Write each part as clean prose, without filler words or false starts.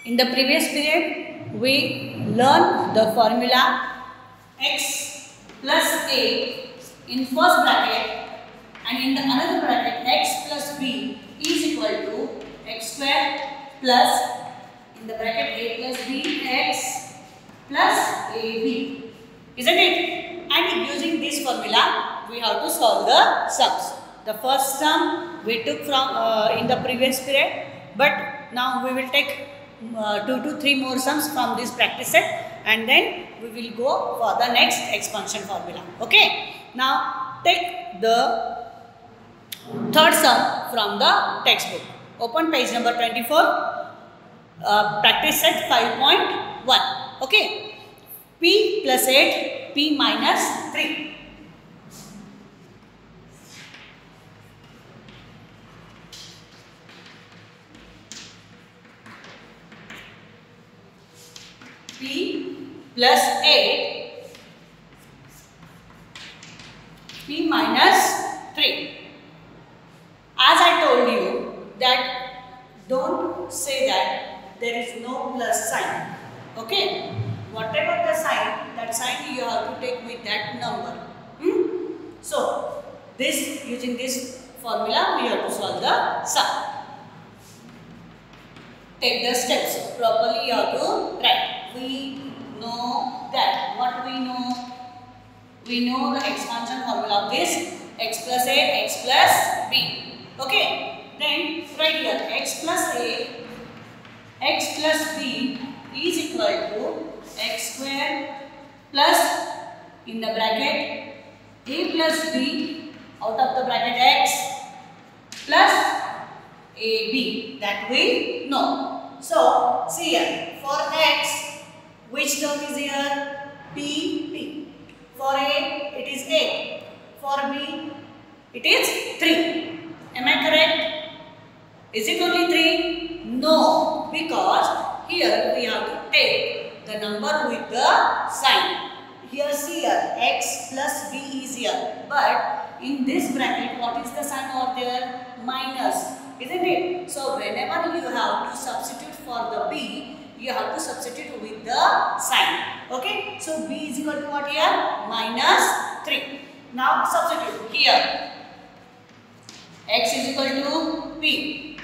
In the previous period, we learned the formula x plus a in first bracket, and in the another bracket x plus b is equal to x square plus in the bracket a plus b x plus ab, isn't it? And using this formula, we have to solve the sums. The first sum we took from in the previous period, but now we will take 2 to 3 more sums from this practice set, and then we will go for the next expansion formula. Okay. Now take the third sum from the textbook. Open page number 24, practice set 5.1. Okay. P plus 8, P minus 3. P plus 8, P minus 3. As I told you that don't say that there is no plus sign. Okay. Whatever the sign, that sign you have to take with that number. So, using this formula, we have to solve the sum. Take the steps properly. You have to write. We know that. What we know? We know the expansion formula of this x plus a, x plus b. Okay. Then write here x plus a, x plus b is equal to x square plus in the bracket a plus b out of the bracket x plus ab, that we know. So see here, for x which term is here? P. For a it is 8, for b it is 3. Am I correct? Is it only 3? No, because here we have to take the number with the sign. Here see here, x plus b is here, but in this bracket what is the sign over there? Minus, isn't it? So whenever you have to substitute for the b, you have to substitute with the sign. Okay, so b is equal to what here? Minus 3. Now substitute here. X is equal to p,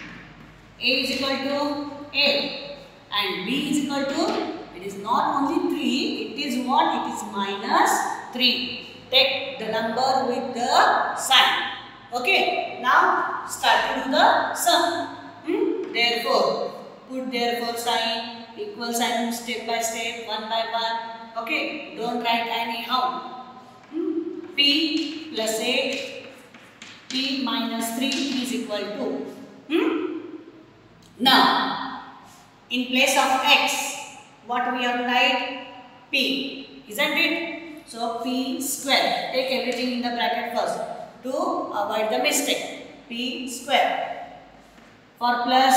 a is equal to 8, and b is equal to, it is not only 3, it is what? It is minus 3. Take the number with the sign. Okay, now start to do the sum. Therefore, put therefore sign, equal sign step by step, one by one. Okay, don't write anyhow. P plus 8, P minus 3 is equal to. Now, in place of x, what we have to write? P, isn't it? So P square. Take everything in the bracket first to avoid the mistake. P square. For plus,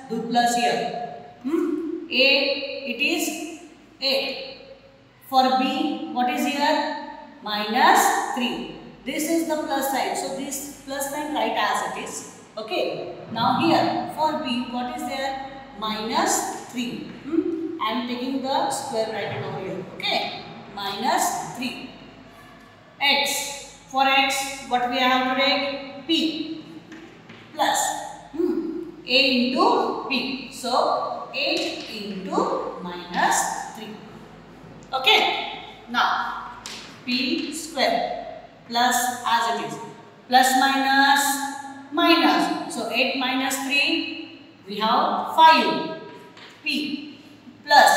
do plus here. A, it is 8. For B, what is here? Minus 3. This is the plus sign. So this plus sign write as it is. Okay. Now here, for B, what is there? Minus 3. I am taking the square bracket over here. Okay. Minus 3. X. For x, what we have to take? P. Plus. A into P. So, 8 into minus 3. Okay. Now, P square plus as it is. Plus minus. So, 8 minus 3, we have 5. P plus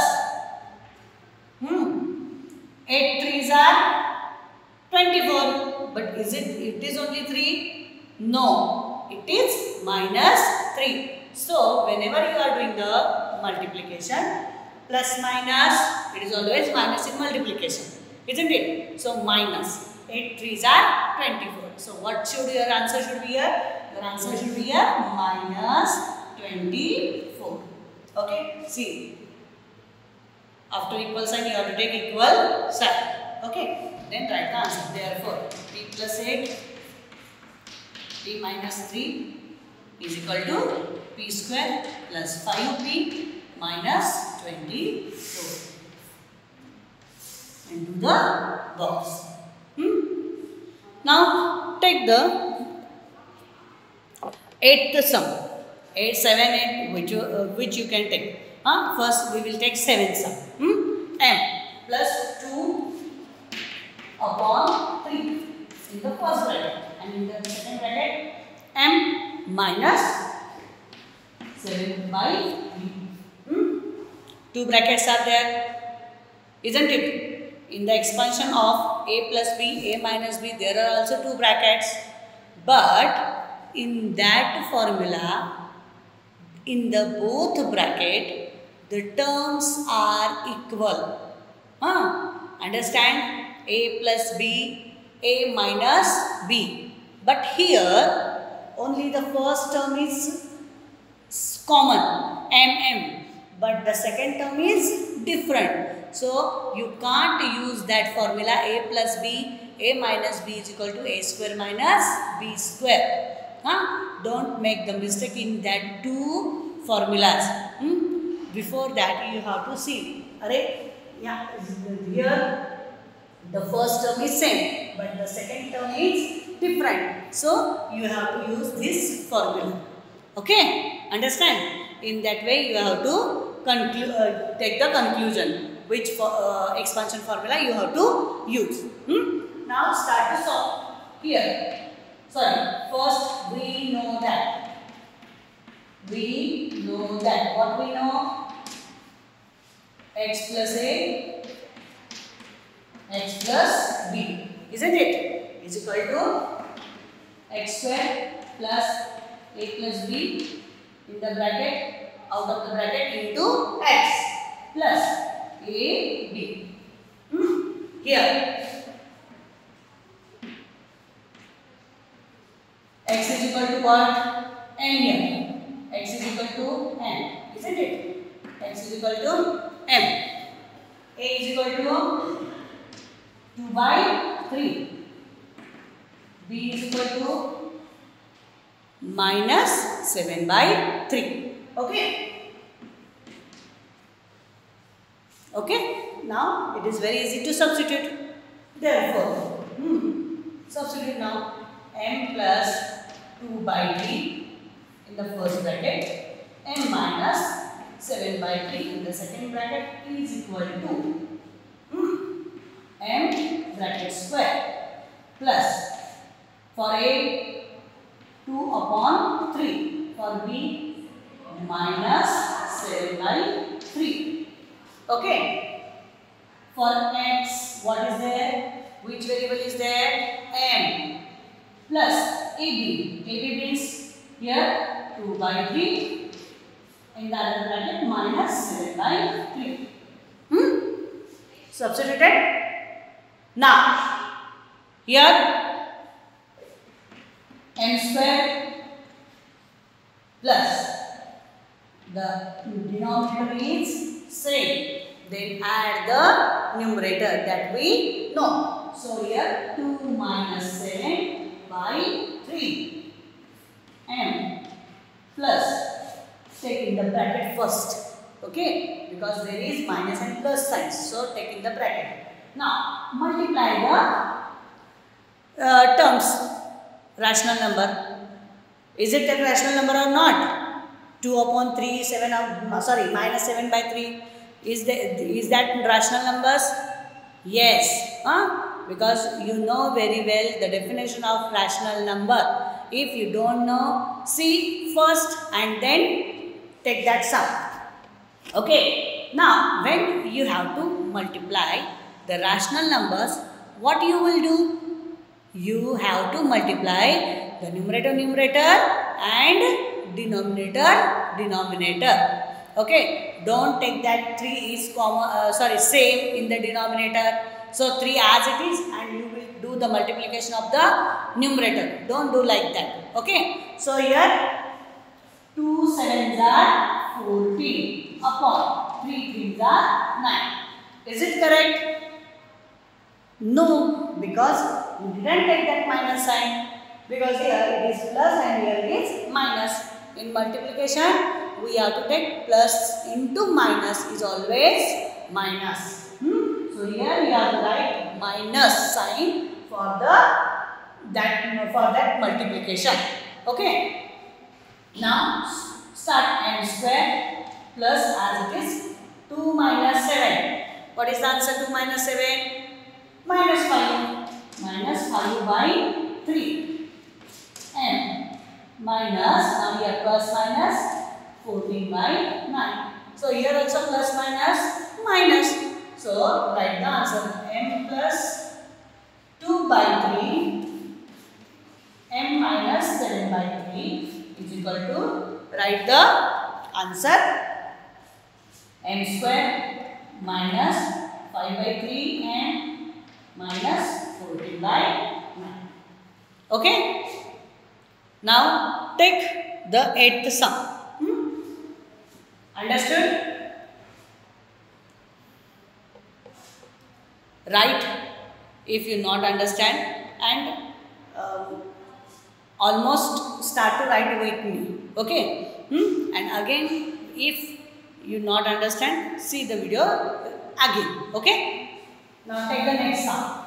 8 3s are 24. But it is only 3? No, it is minus 3. So, whenever you are doing the multiplication, plus minus, it is always minus in multiplication, isn't it? So, minus 8 3s are 24. So, what should your answer should be here? Your answer should be here minus 24. Okay, see. After equal sign, you have to take equal sign. Okay, then write the answer. Therefore, P plus 8, P minus 3 is equal to P square plus 5P minus 24 into the box. Now take the 8th sum. 8, 7, 8 which you can take. First we will take 7th sum. M plus 2 upon 3 in the first bracket, and in the second bracket M minus 7 by 3. Two brackets are there, isn't it? In the expansion of A plus B, A minus B, there are also two brackets. But in that formula, in the both bracket, the terms are equal. Understand? A plus B, A minus B. But here, only the first term is common, MM. But the second term is different. So, you can't use that formula A plus B, A minus B is equal to A square minus B square. Don't make the mistake in that two formulas. Before that, you have to see. Here the first term is same, but the second term is different. So, you have to use this formula. Okay? Understand? In that way, you have to take the conclusion. Which expansion formula you have to use. Now start to solve. Here, first we know that. What we know? X plus A, X plus B, isn't it? Is equal to X square plus A plus B in the bracket, out of the bracket into X plus A, B. Here, X is equal to what? N here. X is equal to N, isn't it? X is equal to M. A is equal to 2 by 3. B is equal to minus 7 by 3. Okay, now it is very easy to substitute. Therefore, substitute now. M plus 2 by 3 in the first bracket, M minus 7 by 3 in the second bracket is equal to M bracket square plus, for A, 2 upon 3, for B, minus 7 by 3. Okay. For X, what is there? Which variable is there? M plus AB. AB means here 2 by 3. In the other bracket minus 7 by 3. Substituted. Now, here M square plus the denominator is same. Then add the numerator that we know. So here 2 minus 7 by 3. M plus, take in the bracket first. Okay, because there is minus and plus signs. So take in the bracket. Now multiply the terms. Rational number. Is it a rational number or not? 2 upon 3, minus 7 by 3. Is that rational numbers? Yes. Because you know very well the definition of rational number. If you don't know, see first and then take that sum. Okay. Now, when you have to multiply the rational numbers, what you will do? You have to multiply the numerator and denominator. Okay, don't take that 3 is same in the denominator. So 3 as it is, and you will do the multiplication of the numerator. Don't do like that. Okay, so here 2 sevens are 14 upon 3 threes are 9. Is it correct? No, because you didn't take that minus sign. Because here it is plus and here it is minus. In multiplication, we have to take plus into minus is always minus. So here we have to write minus sign for that multiplication. Okay. Now start m square plus as it is 2 minus 7. What is the answer to minus 7? Minus 5. Minus 5 by 3. M minus, now here plus minus 14 by 9. So here also plus minus minus. So write the answer m plus 2 by 3 m minus 7 by 3 is equal to, write the answer m square minus 5 by 3 and minus 14 by 9. Okay. Now take the 8th sum. Understood? Write if you not understand and almost start to write with me. Okay. And again, if you not understand, see the video again. Okay. Now take the next sum.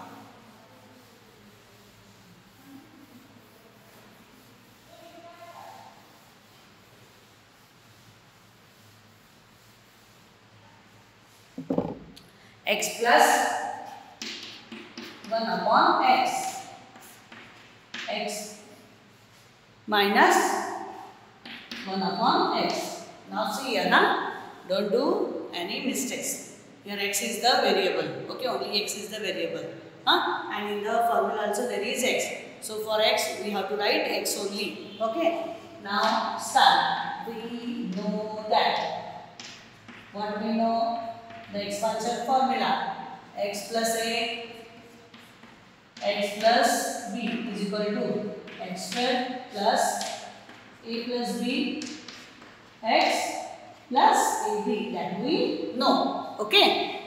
X plus 1 upon x. X minus 1 upon x. Now see here, don't do any mistakes. Here x is the variable. Okay, only x is the variable. And in the formula also there is x. So for x we have to write x only. Okay. Now start. We know that. What we know? The expansion formula. X plus a, x plus b is equal to x square plus a plus b, x plus ab, that we know. Okay.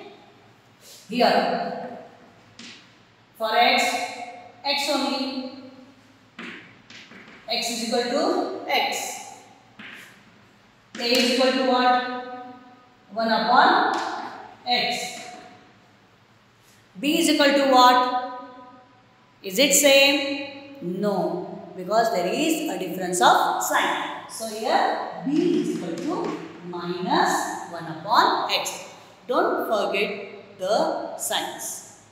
Here for x only, x is equal to x. A is equal to what? 1 upon x. B is equal to what? Is it same? No, because there is a difference of sign. So here B is equal to minus 1 upon x. Don't forget the signs.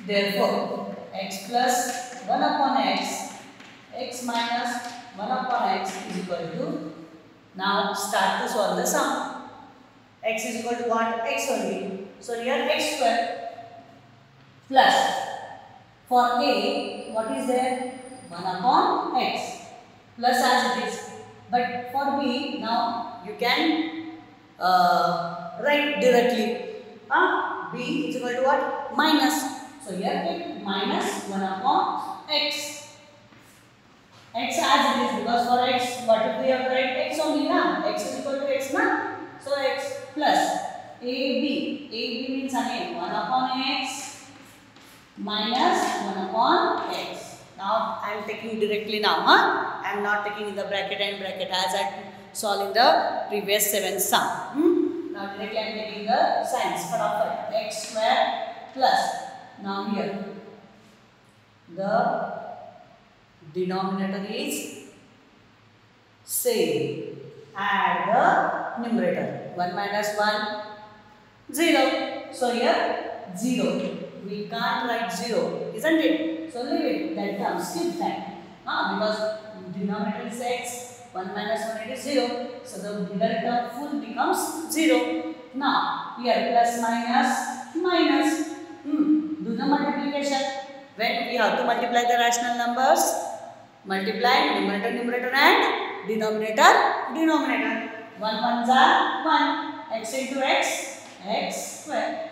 Therefore, x plus 1 upon x, x minus 1 upon x is equal to, now start to solve the sum. X is equal to what? X only. So here x square plus, for a, what is there? 1 upon x plus as it is. But for b, now you can write directly. B is equal to what? Minus. So here take minus 1 upon x. X as it is, because for x, what if we have write x only now? X is equal to x now. So x plus AB. AB means again 1 upon x minus 1 upon x. Now I am taking directly now. I am not taking in the bracket and bracket as I solved in the previous 7 sum. Now directly I am taking the signs. Fatapat. X square plus. Now here the denominator is same. Add the numerator. 1 minus 1, 0. So here 0. We can't write 0, isn't it? So leave it. That comes, skip that. Because denominator is x, 1 minus 1 it is 0. So the middle term full becomes 0. Now here plus minus minus. Do the multiplication. When we have to multiply the rational numbers, multiply numerator and denominator. 1 ones are 1. X into x, x square.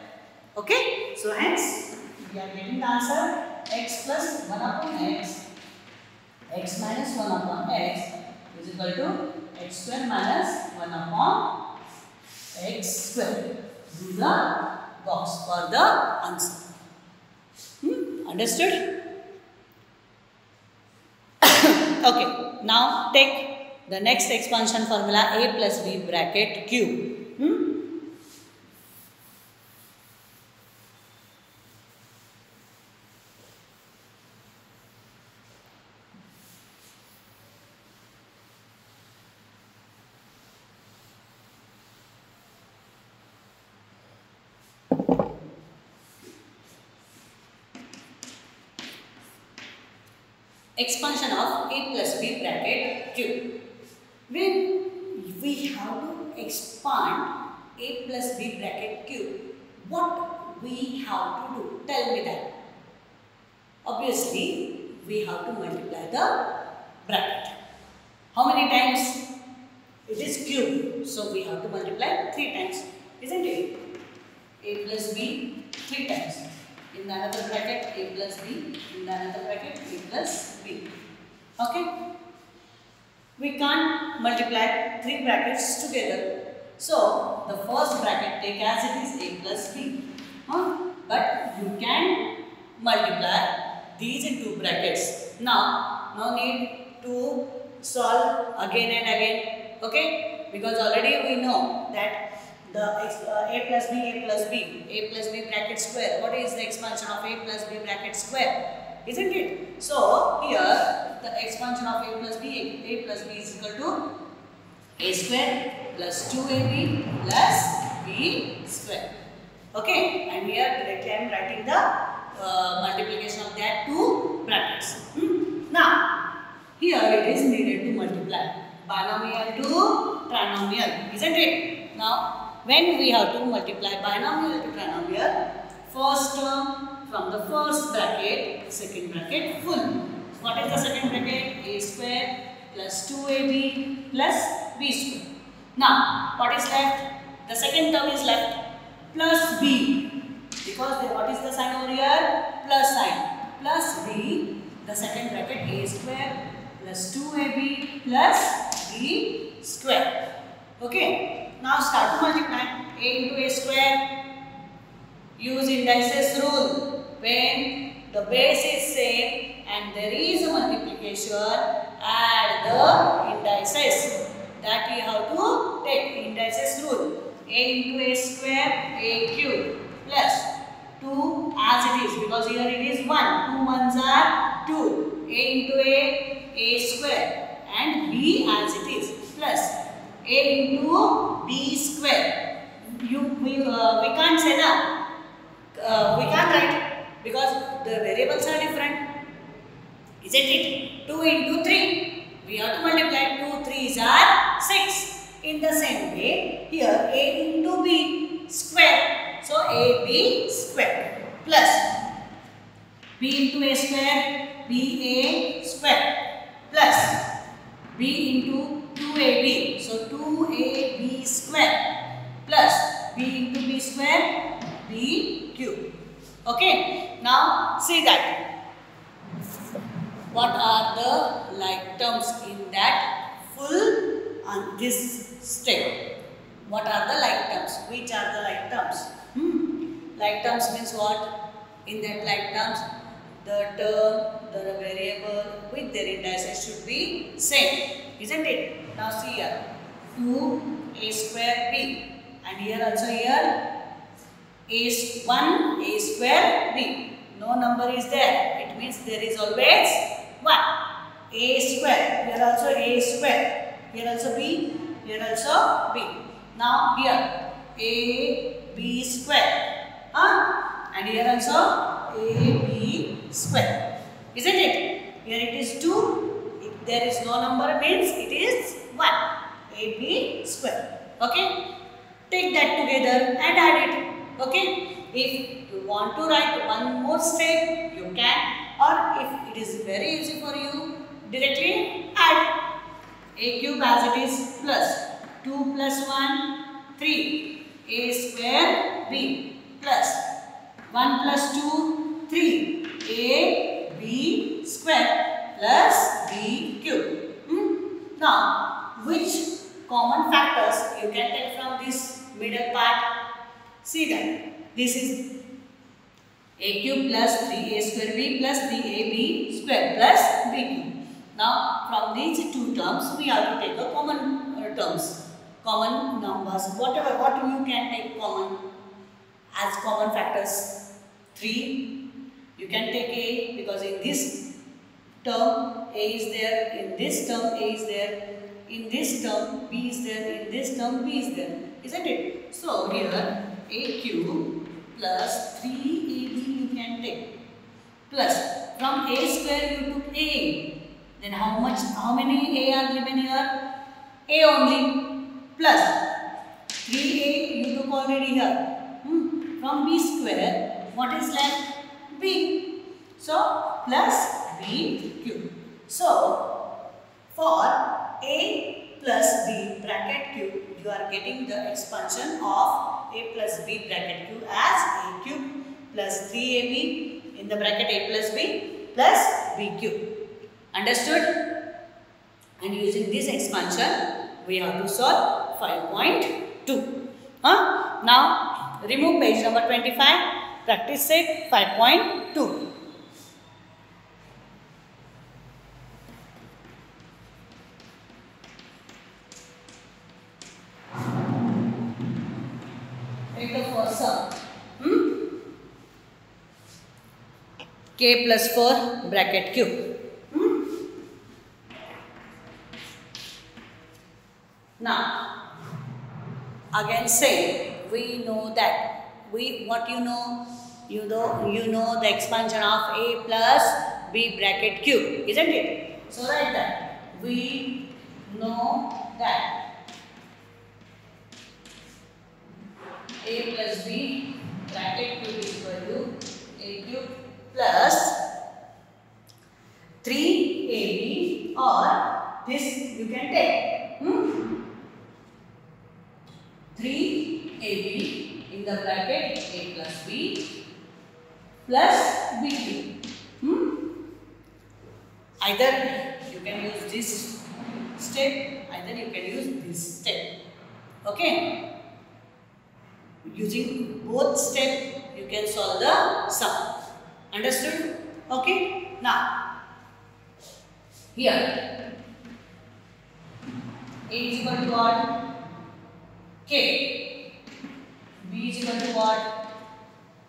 Okay. So hence we are getting the answer x plus 1 upon x, x minus 1 upon x is equal to x square minus 1 upon x square. Do the box for the answer. Understood? Okay. Now take the next expansion formula a plus b bracket q. Expansion of a plus b bracket q. When we have to expand a plus b bracket q, what we have to do? Tell me that. Obviously, we have to multiply the bracket. How many times? It is cube, so we have to multiply 3 times, isn't it? A plus b 3 times. In the another bracket a plus b, in the another bracket a plus b. Okay? We can't multiply 3 brackets together. So, the first bracket take as it is a plus b. But you can multiply these 2 brackets. Now, no need to solve again and again. Okay? Because already we know that the a plus b bracket square. What is the expansion of a plus b bracket square? Isn't it? So, here the expansion of a plus b is equal to a square plus 2ab plus b square. Okay, and here directly I am writing the multiplication of that 2 brackets. Now, here it is needed to multiply binomial to trinomial, isn't it? Now, when we have to multiply binomial to trinomial, first term from the first bracket, second bracket full. What is the second bracket? A square plus 2ab plus b square. Now, what is left? The second term is left plus b. Because what is the sign over here? Plus sign. Plus b, the second bracket a square plus 2ab plus b square. Okay. Now start to multiply. A into a square. Use indices rule. When the base is same and there is a multiplication, add the indices. That you have to take indices rule. A into a square, a cube plus 2 as it is, because here it is 1. 2 ones are 2. A into a square and b as it is plus a into b square. We can't say that. We can't write because the variables are different. Isn't it? 2 into 3. We have to multiply. 2 3s are 6. In the same way, here a into b square. So ab square plus b into a square, ba square plus b into 2ab. So 2ab square plus b into b square, b cube. Okay. Now see that. What are the like terms in that full on this step? What are the like terms? Which are the like terms? Like terms means what? In that like terms, the term, the variable with their indices should be same, isn't it? Now see here, 2a square b, and here also here a1 a square b. No number is there. It means there is always 1. A square. Here also a square. Here also b. Here also b. Now here a b square. And here also ab square. Isn't it? Here it is 2. If there is no number means it is 1. ab square. Okay. Take that together and add it. Okay. If you want to write one more step, you can. Or if it is very easy for you, directly add a cube as it is plus 2 plus 1, 3, a square b plus 1 plus 2, 3, a b square plus b cube. Now, which common factors you can take from this middle part? See that. This is a cube plus 3a square b plus 3ab square plus b cube. Now, from from these two terms, we have to take a common terms, common numbers, whatever, what you can take common as common factors. 3, you can take A because in this term A is there, in this term A is there, in this term B is there, in this term B is there, isn't it? So here A cube plus 3AB you can take, plus from A square you took A, then how many A are given here? A only, plus 3A you took already here. From B square, what is left? B. So, plus B cube. So, for A plus B bracket cube, you are getting the expansion of A plus B bracket cube as A cube plus 3AB in the bracket A plus B plus B cube. Understood? And using this expansion, we have to solve 5.2. Now, remove page number 25, practice set 5.2. Take the first sum. K plus 4 bracket cube. Now, again say, we know that, what you know the expansion of A plus B bracket cube, isn't it? So write that, we know that A plus B bracket cube is equal to A cube plus 3AB, or this you can take 3AB in the bracket A plus B plus B cube. Either you can use this step, either you can use this step. Okay? Using both steps, you can solve the sum. Understood? Okay? Now, here A is equal to what? K. B is equal to what?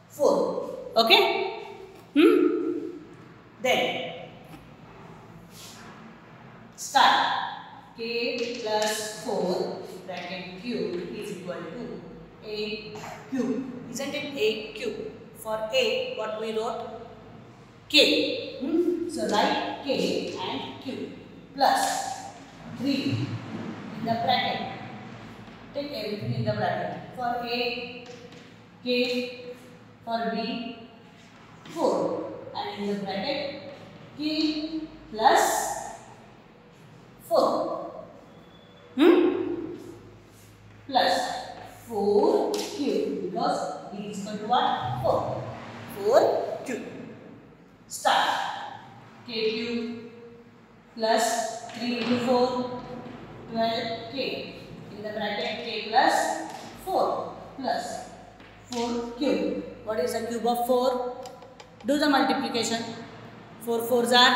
4. Okay? Then start. K plus 4 bracket cube is equal to A cube. Isn't it A cube? For A, what we wrote? K. So write K and cube plus 3 in the bracket. Take everything in the bracket. For A, K, for B, 4. And in the bracket, K plus 4. Plus 4 cube, because B is equal to what? 4. 4 cube. Start. K cube plus 3 into 4, 12K. In the bracket K plus 4 plus 4 cube. What is the cube of 4? Do the multiplication. 4 4s are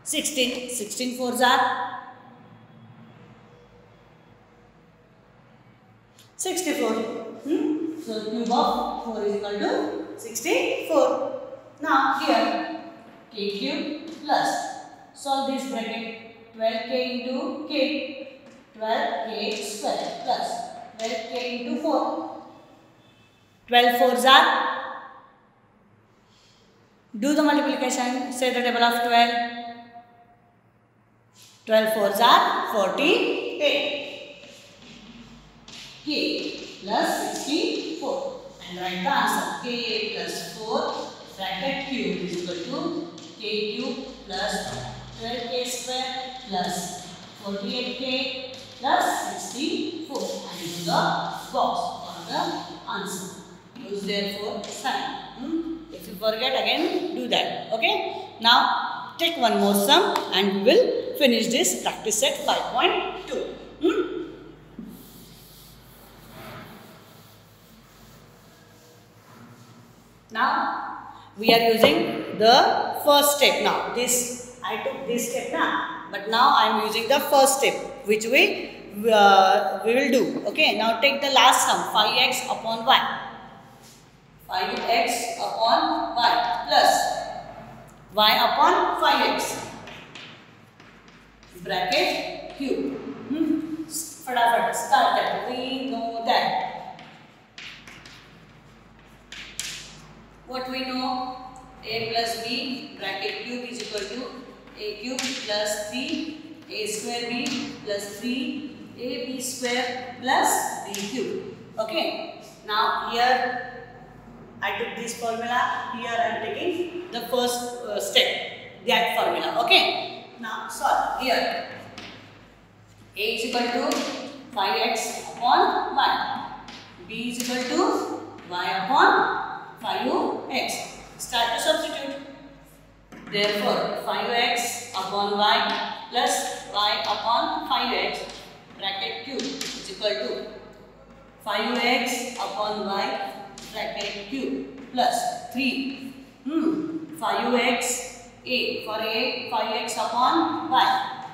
16. 16 4s are 64. So cube of 4 is equal to 64. Now here K cube plus, solve this bracket, 12K into K, 12K square plus 12K into 4. 12 4s are, do the multiplication, say the table of 12. 12 4s are 48. K plus 64. And write the answer. K plus 4 bracket cube is equal to K cube plus 12K square plus 48K plus 64. And into the box for the answer. Use therefore sign. If you forget, again do that. Okay. Now take one more sum and we will finish this practice set 5.2. Now we are using the first step. Now this I took this step now, but now I am using the first step, which we will do. Okay, now take the last sum, 5x upon y. 5x upon y plus y upon 5x bracket cube. Fatafat start that. We know that. What we know? A plus b bracket cube is equal to a cube plus 3a square b plus 3ab square plus b cube. Okay. Now here I took this formula. Here I am taking the first step, that formula. Okay. Now solve. Here a is equal to 5x upon y. B is equal to y upon 5x. Start to substitute. Therefore, 5x upon y plus y upon 5x bracket cube is equal to 5x upon y bracket cube plus 3 5x a, for a 5x upon y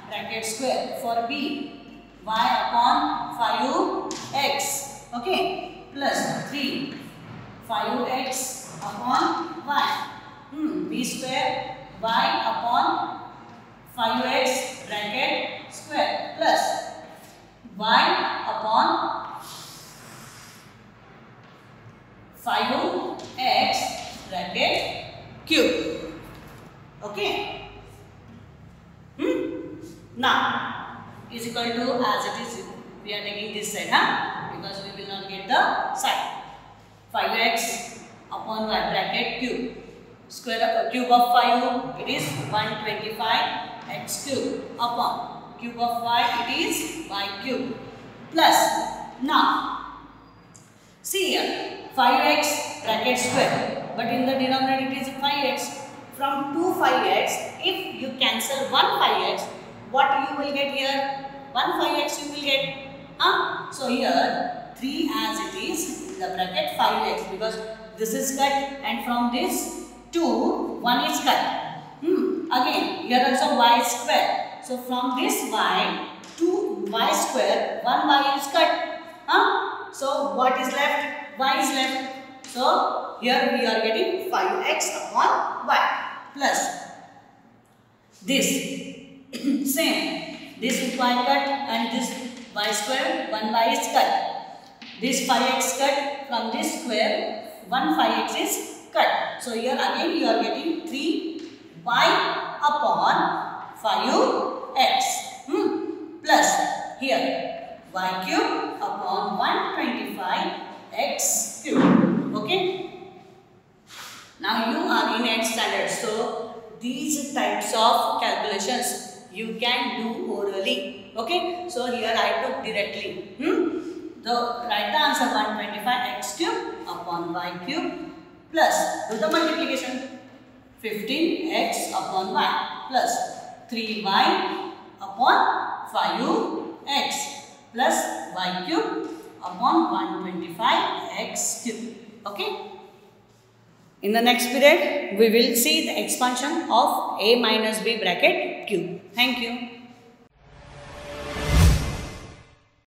bracket square, for b y upon 5x, okay, plus 3 5x upon y, b square y upon 5x bracket square plus y upon 5x bracket cube. Okay. Now is equal to, as it is, we are taking this side, because we will not get the side. 5x upon y bracket cube. Square cube of 5, it is 125 x cube upon cube of y, it is y cube plus. Now see here 5x bracket square, but in the denominator it is 5x. From 2 5x, if you cancel 1 5x, what you will get here? 1 5x you will get. So here 3 as it is in the bracket 5x, because this is cut, and from this 2 1 is cut. Again here also y square. So from this y to y square, 1 y is cut. So what is left? Y is left. So here we are getting 5x upon y plus this same, this y cut and this y square, 1 y is cut. This 5x cut, from this square 1 5x is cut. So here again you are getting 3y upon 5x plus here y cube upon 125x cube. Okay. Now you are in 8th standard, so these types of calculations you can do orally. Okay. So here I took directly. Write the answer 125x cube upon y cube plus, do the multiplication, 15x upon y plus 3y upon 5x plus y cube upon 125x cube. Okay. In the next period, we will see the expansion of a minus b bracket cube. Thank you.